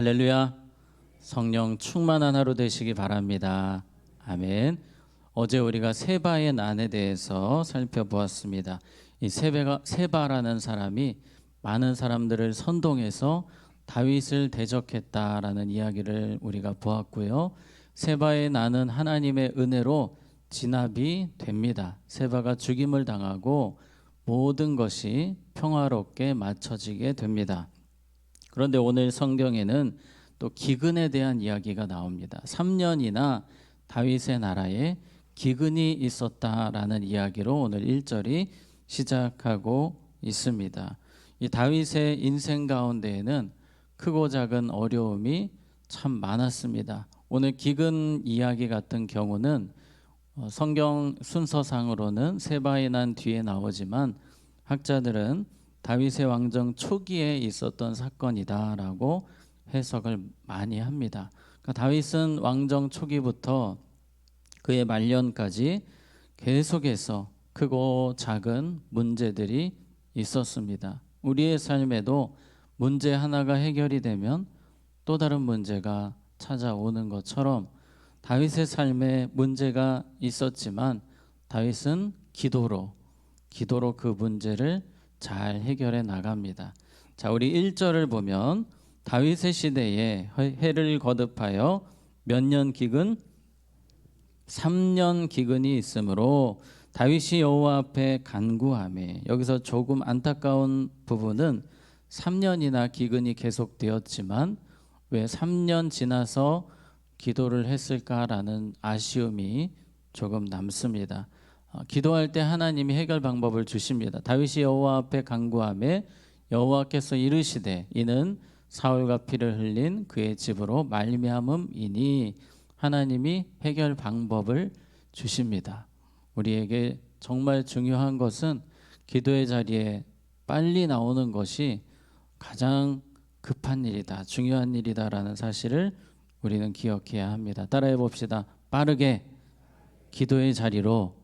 할렐루야. 성령 충만한 하루 되시기 바랍니다. 아멘. 어제 우리가 세바의 난에 대해서 살펴보았습니다. 이 세바라는 사람이 많은 사람들을 선동해서 다윗을 대적했다라는 이야기를 우리가 보았고요. 세바의 난은 하나님의 은혜로 진압이 됩니다. 세바가 죽임을 당하고 모든 것이 평화롭게 맞춰지게 됩니다. 그런데 오늘 성경에는 또 기근에 대한 이야기가 나옵니다. 3년이나 다윗의 나라에 기근이 있었다라는 이야기로 오늘 1절이 시작하고 있습니다. 이 다윗의 인생 가운데에는 크고 작은 어려움이 참 많았습니다. 오늘 기근 이야기 같은 경우는 성경 순서상으로는 세바의 난 뒤에 나오지만 학자들은 다윗의 왕정 초기에 있었던 사건이다라고 해석을 많이 합니다. 그러니까 다윗은 왕정 초기부터 그의 말년까지 계속해서 크고 작은 문제들이 있었습니다. 우리의 삶에도 문제 하나가 해결이 되면 또 다른 문제가 찾아오는 것처럼 다윗의 삶에 문제가 있었지만 다윗은 기도로 그 문제를 잘 해결해 나갑니다. 자, 우리 1절을 보면 다윗의 시대에 해를 거듭하여 몇 년 기근? 3년 기근이 있으므로 다윗이 여호와 앞에 간구하매. 여기서 조금 안타까운 부분은 3년이나 기근이 계속되었지만 왜 3년 지나서 기도를 했을까라는 아쉬움이 조금 남습니다. 기도할 때 하나님이 해결 방법을 주십니다. 다윗이 여호와 앞에 간구하매 여호와께서 이르시되 이는 사울과 피를 흘린 그의 집으로 말미암음이니. 하나님이 해결 방법을 주십니다. 우리에게 정말 중요한 것은 기도의 자리에 빨리 나오는 것이 가장 급한 일이다, 중요한 일이다라는 사실을 우리는 기억해야 합니다. 따라해 봅시다. 빠르게 기도의 자리로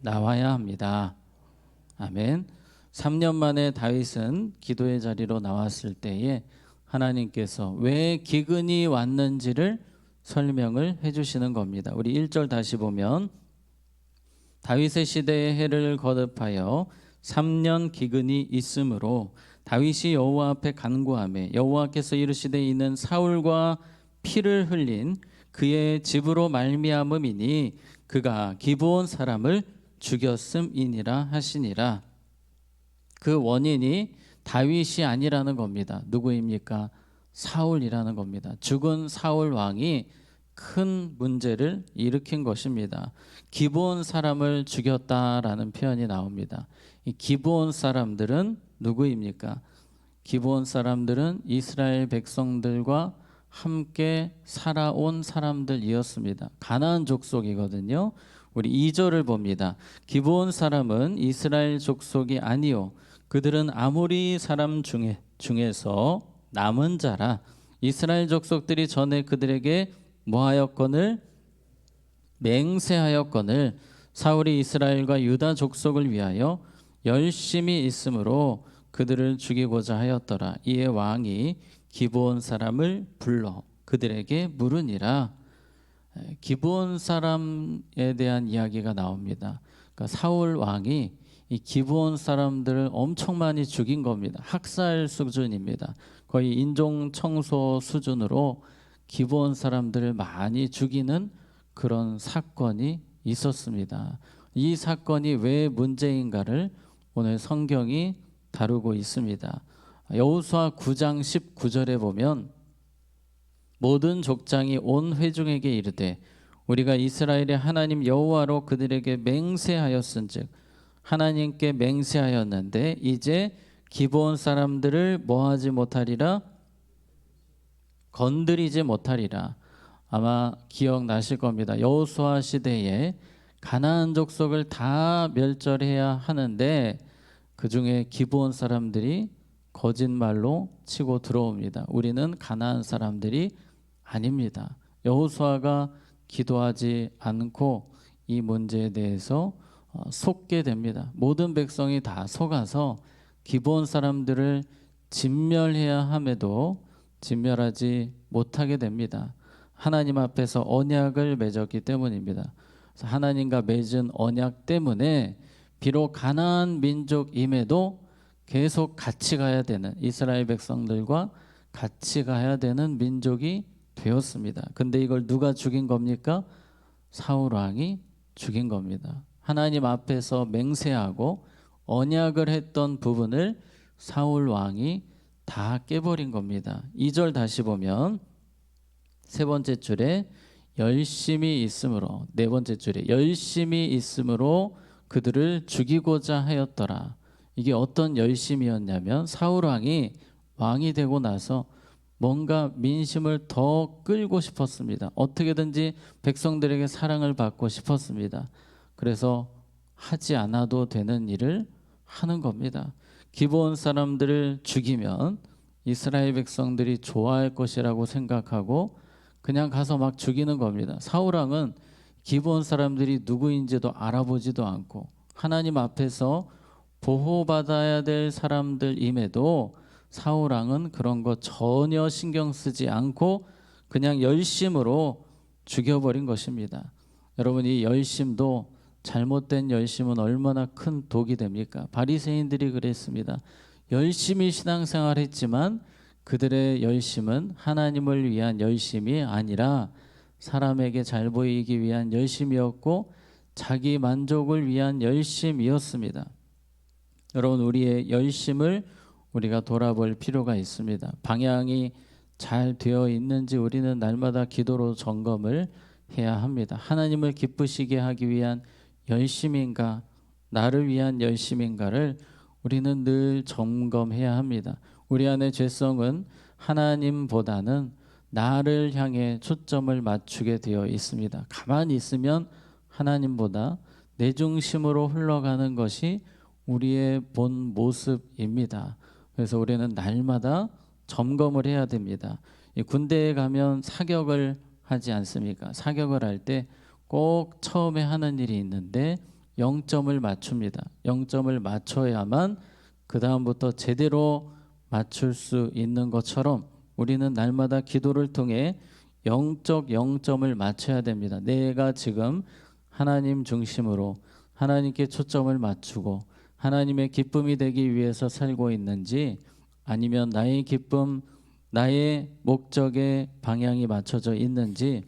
나와야 합니다. 아멘. 3년 만에 다윗은 기도의 자리로 나왔을 때에 하나님께서 왜 기근이 왔는지를 설명을 해주시는 겁니다. 우리 1절 다시 보면 다윗의 시대에 해를 거듭하여 3년 기근이 있으므로 다윗이 여호와 앞에 간구하매 여호와께서 이르시되 이는 사울과 피를 흘린 그의 집으로 말미암음이니 그가 기브온 사람을 죽였음이니라 하시니라. 그 원인이 다윗이 아니라는 겁니다. 누구입니까? 사울이라는 겁니다. 죽은 사울 왕이 큰 문제를 일으킨 것입니다. 기브온 사람을 죽였다라는 표현이 나옵니다. 이 기브온 사람들은 누구입니까? 기브온 사람들은 이스라엘 백성들과 함께 살아온 사람들이었습니다. 가나안 족속이거든요. 우리 2절을 봅니다. 기브온 사람은 이스라엘 족속이 아니요 그들은 아모리 사람 중에서 남은 자라. 이스라엘 족속들이 전에 그들에게 뭐하였거늘? 맹세하였거늘 사울이 이스라엘과 유다 족속을 위하여 열심히 있으므로 그들을 죽이고자 하였더라. 이에 왕이 기브온 사람을 불러 그들에게 물으니라. 기브온 사람에 대한 이야기가 나옵니다. 그러니까 사울 왕이 이 기브온 사람들을 엄청 많이 죽인 겁니다. 학살 수준입니다. 거의 인종 청소 수준으로 기브온 사람들을 많이 죽이는 그런 사건이 있었습니다. 이 사건이 왜 문제인가를 오늘 성경이 다루고 있습니다. 여호수아 9장 19절에 보면 모든 족장이 온 회중에게 이르되 우리가 이스라엘의 하나님 여호와로 그들에게 맹세하였은즉 하나님께 맹세하였는데 이제 기브온 사람들을 뭐하지 못하리라? 건드리지 못하리라. 아마 기억나실 겁니다. 여호수아 시대에 가나안 족속을 다 멸절해야 하는데 그 중에 기브온 사람들이 거짓말로 치고 들어옵니다. 우리는 가나안 사람들이 아닙니다. 여호수아가 기도하지 않고 이 문제에 대해서 속게 됩니다. 모든 백성이 다 속아서 기브온 사람들을 진멸해야 함에도 진멸하지 못하게 됩니다. 하나님 앞에서 언약을 맺었기 때문입니다. 그래서 하나님과 맺은 언약 때문에 비록 가나안 민족임에도 계속 같이 가야 되는, 이스라엘 백성들과 같이 가야 되는 민족이 되었습니다. 근데 이걸 누가 죽인 겁니까? 사울 왕이 죽인 겁니다. 하나님 앞에서 맹세하고 언약을 했던 부분을 사울 왕이 다 깨버린 겁니다. 2절 다시 보면 세 번째 줄에 열심히 있으므로, 네 번째 줄에 열심히 있으므로 그들을 죽이고자 하였더라. 이게 어떤 열심이었냐면 사울 왕이 왕이 되고 나서 뭔가 민심을 더 끌고 싶었습니다. 어떻게든지 백성들에게 사랑을 받고 싶었습니다. 그래서 하지 않아도 되는 일을 하는 겁니다. 기브온 사람들을 죽이면 이스라엘 백성들이 좋아할 것이라고 생각하고 그냥 가서 막 죽이는 겁니다. 사울 왕은 기브온 사람들이 누구인지도 알아보지도 않고 하나님 앞에서 보호받아야 될 사람들임에도 사울 왕은 그런 거 전혀 신경 쓰지 않고 그냥 열심으로 죽여버린 것입니다. 여러분, 이 열심도, 잘못된 열심은 얼마나 큰 독이 됩니까? 바리새인들이 그랬습니다. 열심히 신앙생활했지만 그들의 열심은 하나님을 위한 열심이 아니라 사람에게 잘 보이기 위한 열심이었고 자기 만족을 위한 열심이었습니다. 여러분, 우리의 열심을 우리가 돌아볼 필요가 있습니다. 방향이 잘 되어 있는지 우리는 날마다 기도로 점검을 해야 합니다. 하나님을 기쁘시게 하기 위한 열심인가, 나를 위한 열심인가를 우리는 늘 점검해야 합니다. 우리 안의 죄성은 하나님보다는 나를 향해 초점을 맞추게 되어 있습니다. 가만히 있으면 하나님보다 내 중심으로 흘러가는 것이 우리의 본 모습입니다. 그래서 우리는 날마다 점검을 해야 됩니다. 군대에 가면 사격을 하지 않습니까? 사격을 할 때 꼭 처음에 하는 일이 있는데 0점을 맞춥니다. 0점을 맞춰야만 그 다음부터 제대로 맞출 수 있는 것처럼 우리는 날마다 기도를 통해 영적 0점을 맞춰야 됩니다. 내가 지금 하나님 중심으로 하나님께 초점을 맞추고 하나님의 기쁨이 되기 위해서 살고 있는지, 아니면 나의 기쁨, 나의 목적의 방향이 맞춰져 있는지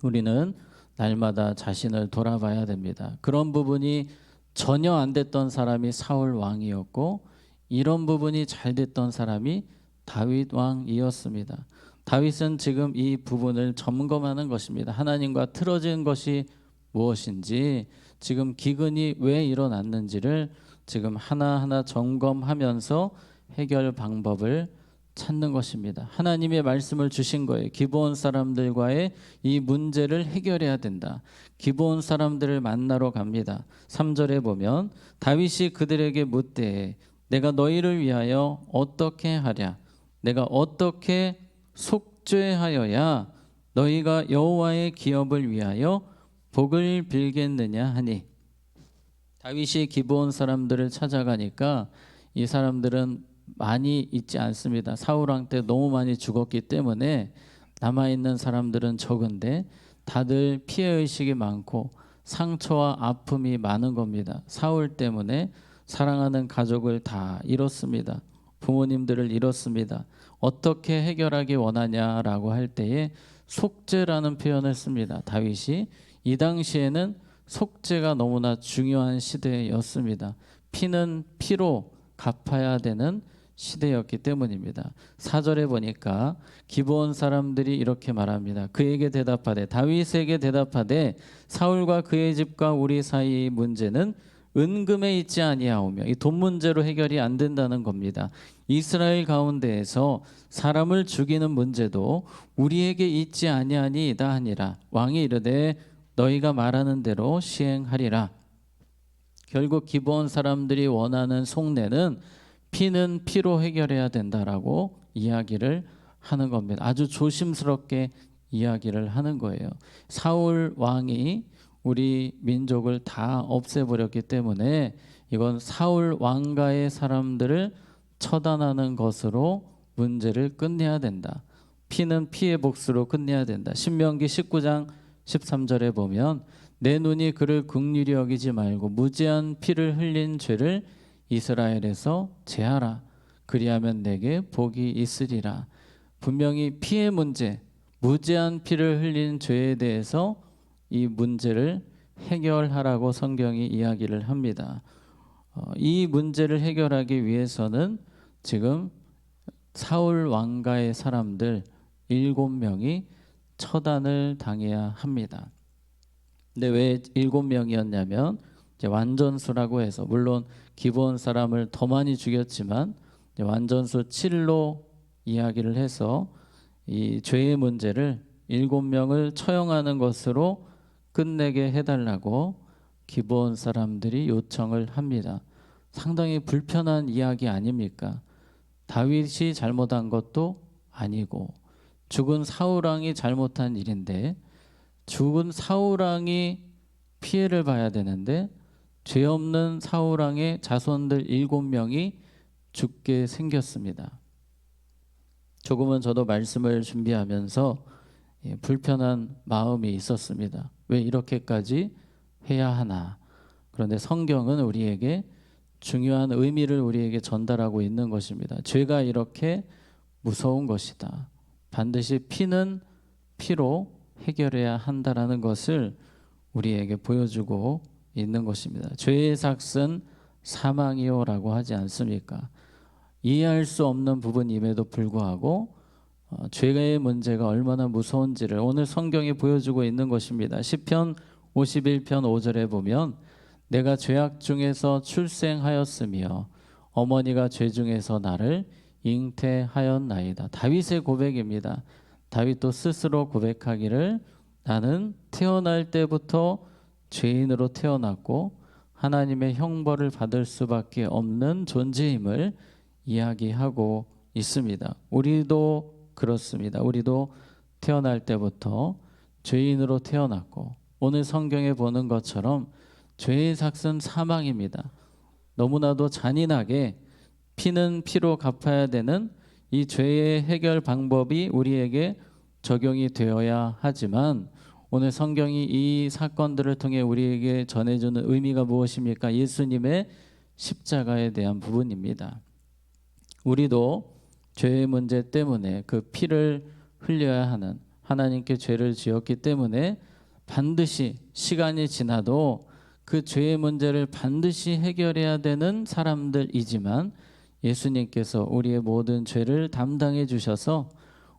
우리는 날마다 자신을 돌아봐야 됩니다. 그런 부분이 전혀 안 됐던 사람이 사울 왕이었고 이런 부분이 잘 됐던 사람이 다윗 왕이었습니다. 다윗은 지금 이 부분을 점검하는 것입니다. 하나님과 틀어진 것이 무엇인지, 지금 기근이 왜 일어났는지를 지금 하나하나 점검하면서 해결 방법을 찾는 것입니다. 하나님의 말씀을 주신 거예요. 기브온 사람들과의 이 문제를 해결해야 된다. 기브온 사람들을 만나러 갑니다. 3절에 보면 다윗이 그들에게 묻되 내가 너희를 위하여 어떻게 하랴? 내가 어떻게 속죄하여야 너희가 여호와의 기업을 위하여 복을 빌겠느냐 하니, 다윗이 기브온 사람들을 찾아가니까 이 사람들은 많이 있지 않습니다. 사울 왕 때 너무 많이 죽었기 때문에 남아있는 사람들은 적은데 다들 피해의식이 많고 상처와 아픔이 많은 겁니다. 사울 때문에 사랑하는 가족을 다 잃었습니다. 부모님들을 잃었습니다. 어떻게 해결하기 원하냐라고 할 때에 속죄라는 표현을 씁니다. 다윗이 이 당시에는 속죄가 너무나 중요한 시대였습니다. 피는 피로 갚아야 되는 시대였기 때문입니다. 4절에 보니까 기브온 사람들이 이렇게 말합니다. 그에게 대답하되, 다윗에게 대답하되 사울과 그의 집과 우리 사이의 문제는 은금에 있지 아니하오며, 이 돈 문제로 해결이 안 된다는 겁니다. 이스라엘 가운데에서 사람을 죽이는 문제도 우리에게 있지 아니하니이다 하니라. 왕이 이르되 너희가 말하는 대로 시행하리라. 결국 기브온 사람들이 원하는 속내는 피는 피로 해결해야 된다라고 이야기를 하는 겁니다. 아주 조심스럽게 이야기를 하는 거예요. 사울 왕이 우리 민족을 다 없애버렸기 때문에 이건 사울 왕가의 사람들을 처단하는 것으로 문제를 끝내야 된다. 피는 피의 몫으로 끝내야 된다. 신명기 19장 13절에 보면 내 눈이 그를 긍휼히 여기지 말고 무죄한 피를 흘린 죄를 이스라엘에서 제하라. 그리하면 내게 복이 있으리라. 분명히 피의 문제, 무죄한 피를 흘린 죄에 대해서 이 문제를 해결하라고 성경이 이야기를 합니다. 이 문제를 해결하기 위해서는 지금 사울 왕가의 사람들 7명이 처단을 당해야 합니다. 근데 왜 7명이었냐면 이제 완전수라고 해서, 물론 기브온 사람을 더 많이 죽였지만 완전수 7로 이야기를 해서 이 죄의 문제를 7명을 처형하는 것으로 끝내게 해달라고 기브온 사람들이 요청을 합니다. 상당히 불편한 이야기 아닙니까? 다윗이 잘못한 것도 아니고 죽은 사울왕이 잘못한 일인데, 죽은 사울왕이 피해를 봐야 되는데 죄 없는 사울왕의 자손들 7명이 죽게 생겼습니다. 조금은 저도 말씀을 준비하면서 불편한 마음이 있었습니다. 왜 이렇게까지 해야 하나? 그런데 성경은 우리에게 중요한 의미를 우리에게 전달하고 있는 것입니다. 죄가 이렇게 무서운 것이다. 반드시 피는 피로 해결해야 한다라는 것을 우리에게 보여주고 있는 것입니다. 죄의 삭은 사망이요라고 하지 않습니까? 이해할 수 없는 부분임에도 불구하고 죄의 문제가 얼마나 무서운지를 오늘 성경이 보여주고 있는 것입니다. 시편 51편 5절에 보면 내가 죄악 중에서 출생하였으며 어머니가 죄 중에서 나를 잉태하였나이다. 다윗의 고백입니다. 다윗도 스스로 고백하기를 나는 태어날 때부터 죄인으로 태어났고 하나님의 형벌을 받을 수밖에 없는 존재임을 이야기하고 있습니다. 우리도 그렇습니다. 우리도 태어날 때부터 죄인으로 태어났고 오늘 성경에 보는 것처럼 죄의 삭은 사망입니다. 너무나도 잔인하게 피는 피로 갚아야 되는 이 죄의 해결 방법이 우리에게 적용이 되어야 하지만 오늘 성경이 이 사건들을 통해 우리에게 전해주는 의미가 무엇입니까? 예수님의 십자가에 대한 부분입니다. 우리도 죄의 문제 때문에 그 피를 흘려야 하는, 하나님께 죄를 지었기 때문에 반드시 시간이 지나도 그 죄의 문제를 반드시 해결해야 되는 사람들이지만 예수님께서 우리의 모든 죄를 담당해 주셔서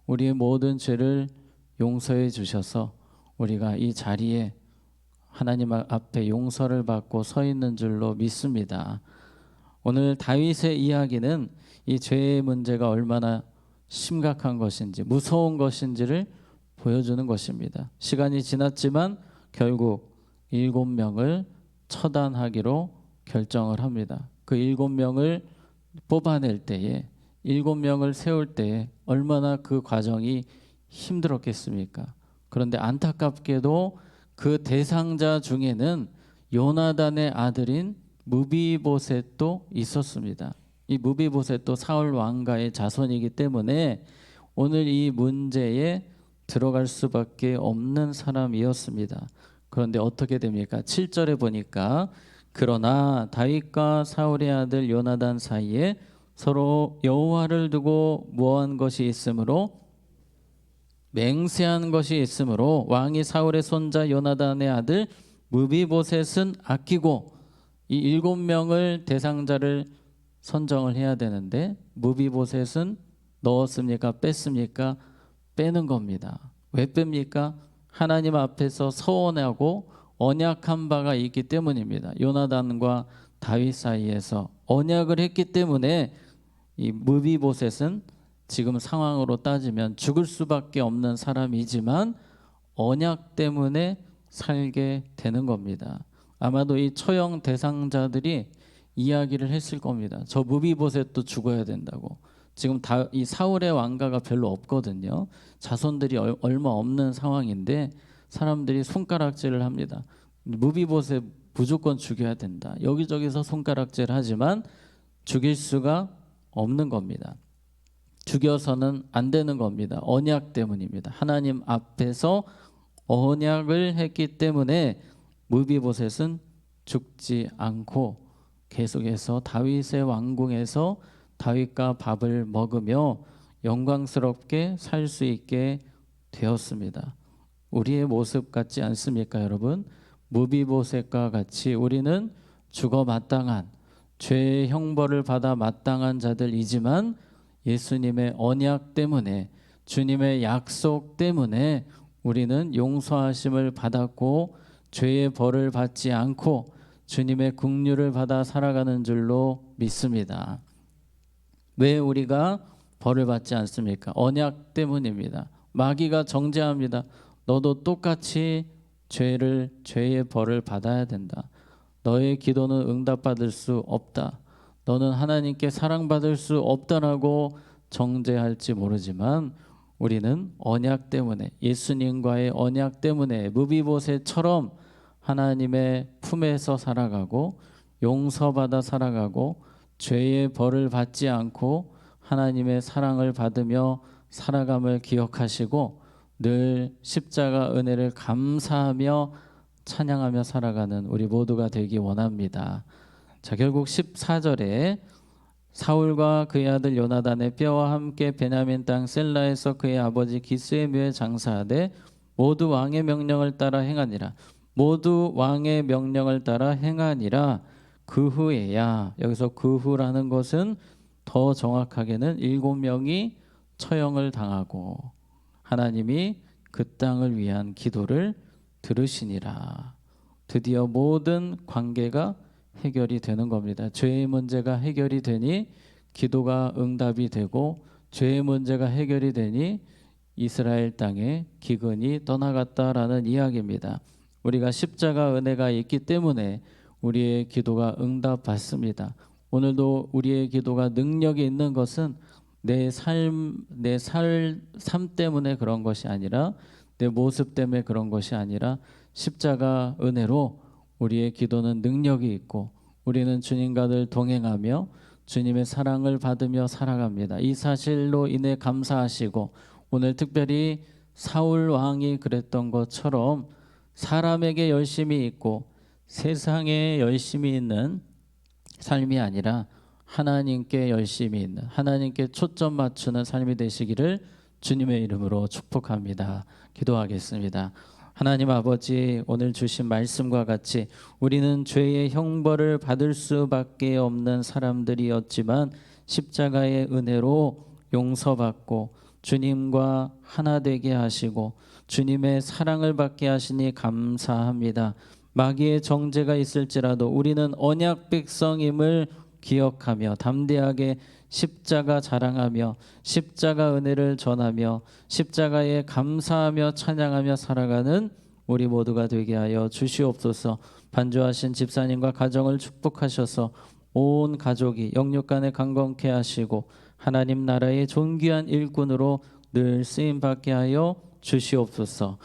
우리의 모든 죄를 용서해 주셔서 우리가 이 자리에 하나님 앞에 용서를 받고 서 있는 줄로 믿습니다. 오늘 다윗의 이야기는 이 죄의 문제가 얼마나 심각한 것인지 무서운 것인지를 보여주는 것입니다. 시간이 지났지만 결국 7명을 처단하기로 결정을 합니다. 그 7명을 뽑아낼 때에 7명을 세울 때에 얼마나 그 과정이 힘들었겠습니까? 그런데 안타깝게도 그 대상자 중에는 요나단의 아들인 무비보셋도 있었습니다. 이 무비보셋도 사울 왕가의 자손이기 때문에 오늘 이 문제에 들어갈 수밖에 없는 사람이었습니다. 그런데 어떻게 됩니까? 7절에 보니까 그러나 다윗과 사울의 아들 요나단 사이에 서로 여호와를 두고 모한 것이 있으므로 맹세한 것이 있으므로 왕이 사울의 손자 요나단의 아들 무비보셋은 아끼고 이 7명을 대상자를 선정을 해야 되는데 무비보셋은 넣었습니까? 뺐습니까? 빼는 겁니다. 왜 뺍니까? 하나님 앞에서 서원하고 언약한 바가 있기 때문입니다. 요나단과 다윗 사이에서 언약을 했기 때문에 이 무비보셋은 지금 상황으로 따지면 죽을 수밖에 없는 사람이지만 언약 때문에 살게 되는 겁니다. 아마도 이 처형 대상자들이 이야기를 했을 겁니다. 저 무비보셋도 죽어야 된다고. 지금 이 사울의 왕가가 별로 없거든요. 자손들이 얼마 없는 상황인데 사람들이 손가락질을 합니다. 무비보셋 무조건 죽여야 된다. 여기저기서 손가락질 하지만 죽일 수가 없는 겁니다. 죽여서는 안 되는 겁니다. 언약 때문입니다. 하나님 앞에서 언약을 했기 때문에 무비보셋은 죽지 않고 계속해서 다윗의 왕궁에서 다윗과 밥을 먹으며 영광스럽게 살 수 있게 되었습니다. 우리의 모습 같지 않습니까, 여러분? 무비보셋과 같이 우리는 죽어 마땅한 죄의 형벌을 받아 마땅한 자들이지만 예수님의 언약 때문에, 주님의 약속 때문에 우리는 용서하심을 받았고 죄의 벌을 받지 않고 주님의 긍휼을 받아 살아가는 줄로 믿습니다. 왜 우리가 벌을 받지 않습니까? 언약 때문입니다. 마귀가 정죄합니다. 너도 똑같이 죄의 벌을 받아야 된다. 너의 기도는 응답받을 수 없다. 너는 하나님께 사랑받을 수 없다라고 정죄할지 모르지만 우리는 언약 때문에, 예수님과의 언약 때문에 무비보셋처럼 하나님의 품에서 살아가고 용서받아 살아가고 죄의 벌을 받지 않고 하나님의 사랑을 받으며 살아감을 기억하시고 늘 십자가 은혜를 감사하며 찬양하며 살아가는 우리 모두가 되기 원합니다. 자, 결국 14절에 사울과 그의 아들 요나단의 뼈와 함께 베냐민 땅 셀라에서 그의 아버지 기스의 묘에 장사하되 모두 왕의 명령을 따라 행하니라. 모두 왕의 명령을 따라 행하니라. 그 후에야, 여기서 그 후라는 것은 더 정확하게는 7명이 처형을 당하고 하나님이 그 땅을 위한 기도를 들으시니라. 드디어 모든 관계가 해결이 되는 겁니다. 죄의 문제가 해결이 되니 기도가 응답이 되고, 죄의 문제가 해결이 되니 이스라엘 땅에 기근이 떠나갔다라는 이야기입니다. 우리가 십자가 은혜가 있기 때문에 우리의 기도가 응답받습니다. 오늘도 우리의 기도가 능력이 있는 것은 내 삶 때문에 그런 것이 아니라, 내 모습 때문에 그런 것이 아니라 십자가 은혜로 우리의 기도는 능력이 있고 우리는 주님과 늘 동행하며 주님의 사랑을 받으며 살아갑니다. 이 사실로 인해 감사하시고, 오늘 특별히 사울 왕이 그랬던 것처럼 사람에게 열심이 있고 세상에 열심이 있는 삶이 아니라 하나님께 열심히 있는, 하나님께 초점 맞추는 삶이 되시기를 주님의 이름으로 축복합니다. 기도하겠습니다. 하나님 아버지, 오늘 주신 말씀과 같이 우리는 죄의 형벌을 받을 수밖에 없는 사람들이었지만 십자가의 은혜로 용서받고 주님과 하나 되게 하시고 주님의 사랑을 받게 하시니 감사합니다. 마귀의 정죄가 있을지라도 우리는 언약 백성임을 기억하며 담대하게 십자가 자랑하며 십자가 은혜를 전하며 십자가에 감사하며 찬양하며 살아가는 우리 모두가 되게 하여 주시옵소서. 반주하신 집사님과 가정을 축복하셔서 온 가족이 영육간에 강건케 하시고 하나님 나라의 존귀한 일꾼으로 늘 쓰임 받게 하여 주시옵소서.